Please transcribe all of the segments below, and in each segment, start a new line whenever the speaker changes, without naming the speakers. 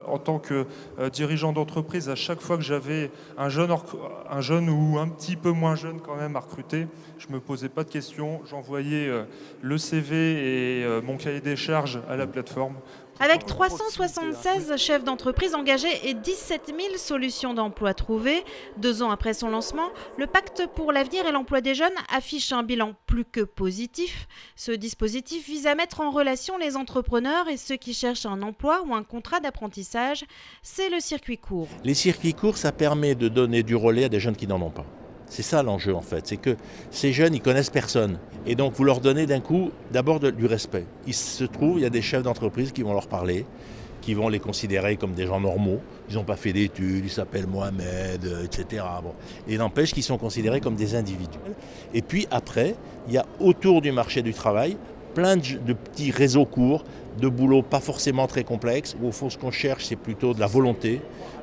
En tant que dirigeant d'entreprise, à chaque fois que j'avais un jeune ou un petit peu moins jeune quand même à recruter, je ne me posais pas de questions, j'envoyais le CV et mon cahier des charges à la plateforme.
Avec 376 chefs d'entreprise engagés et 17 000 solutions d'emploi trouvées, 2 ans après son lancement, le Pacte pour l'avenir et l'emploi des jeunes affiche un bilan plus que positif. Ce dispositif vise à mettre en relation les entrepreneurs et ceux qui cherchent un emploi ou un contrat d'apprentissage. C'est le circuit court.
Les circuits courts, ça permet de donner du relais à des jeunes qui n'en ont pas. C'est ça l'enjeu en fait, c'est que ces jeunes, ils connaissent personne. Et donc vous leur donnez d'un coup d'abord du respect. Il se trouve, il y a des chefs d'entreprise qui vont leur parler, qui vont les considérer comme des gens normaux. Ils n'ont pas fait d'études, ils s'appellent Mohamed, etc. Bon. Et n'empêche qu'ils sont considérés comme des individuels. Et puis après, il y a autour du marché du travail plein de petits réseaux courts, de boulot pas forcément très complexes, où au fond ce qu'on cherche c'est plutôt de la volonté,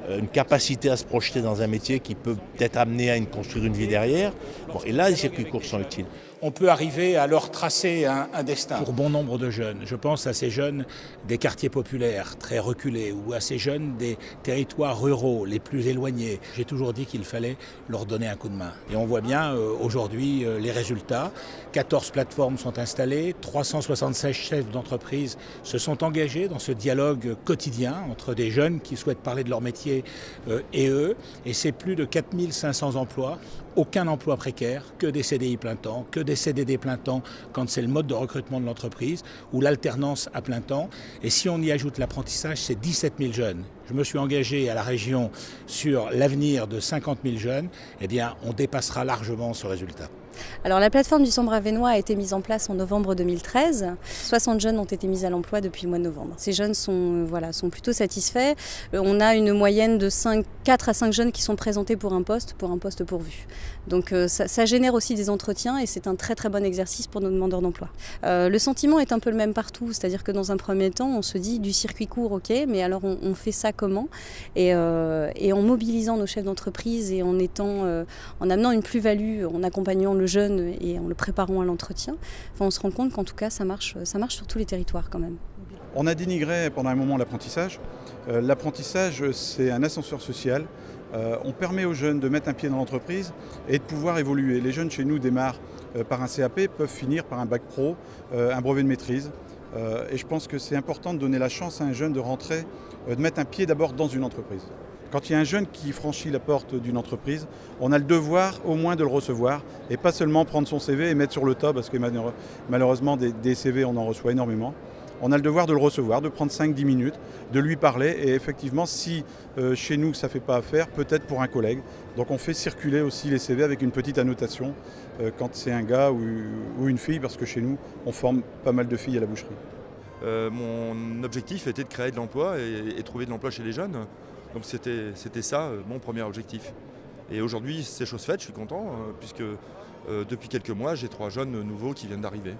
une capacité à se projeter dans un métier qui peut peut-être amener à construire une vie derrière. Bon, et là les circuits courts sont utiles.
On peut arriver à leur tracer un destin. Pour bon nombre de jeunes, je pense à ces jeunes des quartiers populaires très reculés ou à ces jeunes des territoires ruraux les plus éloignés. J'ai toujours dit qu'il fallait leur donner un coup de main. Et on voit bien aujourd'hui les résultats. 14 plateformes sont installées, 376 chefs d'entreprise se sont engagés dans ce dialogue quotidien entre des jeunes qui souhaitent parler de leur métier et eux. Et c'est plus de 4500 emplois. Aucun emploi précaire, que des CDI plein temps, que des CDD plein temps quand c'est le mode de recrutement de l'entreprise, ou l'alternance à plein temps. Et si on y ajoute l'apprentissage, c'est 17 000 jeunes. Je me suis engagé à la région sur l'avenir de 50 000 jeunes. Eh bien, on dépassera largement ce résultat.
Alors la plateforme du Sambre Avesnois a été mise en place en novembre 2013. 60 jeunes ont été mis à l'emploi depuis le mois de novembre. Ces jeunes sont plutôt satisfaits. On a une moyenne de 4 à 5 jeunes qui sont présentés pour un poste pourvu. Donc ça génère aussi des entretiens et c'est un très très bon exercice pour nos demandeurs d'emploi. Le sentiment est un peu le même partout, c'est-à-dire que dans un premier temps on se dit du circuit court, ok, mais alors on fait ça comment et en mobilisant nos chefs d'entreprise et en amenant une plus-value, en accompagnant le jeune et en le préparant à l'entretien, on se rend compte qu'en tout cas ça marche sur tous les territoires quand même.
On a dénigré pendant un moment l'apprentissage. L'apprentissage, c'est un ascenseur social. On permet aux jeunes de mettre un pied dans l'entreprise et de pouvoir évoluer. Les jeunes chez nous démarrent par un CAP, peuvent finir par un bac pro, un brevet de maîtrise. Et je pense que c'est important de donner la chance à un jeune de rentrer, de mettre un pied d'abord dans une entreprise. Quand il y a un jeune qui franchit la porte d'une entreprise, on a le devoir au moins de le recevoir et pas seulement prendre son CV et mettre sur le tas parce que malheureusement des CV on en reçoit énormément. On a le devoir de le recevoir, de prendre 5-10 minutes, de lui parler et effectivement si chez nous ça ne fait pas affaire, peut-être pour un collègue. Donc on fait circuler aussi les CV avec une petite annotation quand c'est un gars ou une fille parce que chez nous on forme pas mal de filles à la boucherie.
Mon objectif était de créer de l'emploi et trouver de l'emploi chez les jeunes. Donc c'était ça mon premier objectif. Et aujourd'hui c'est chose faite, je suis content puisque depuis quelques mois j'ai 3 jeunes nouveaux qui viennent d'arriver.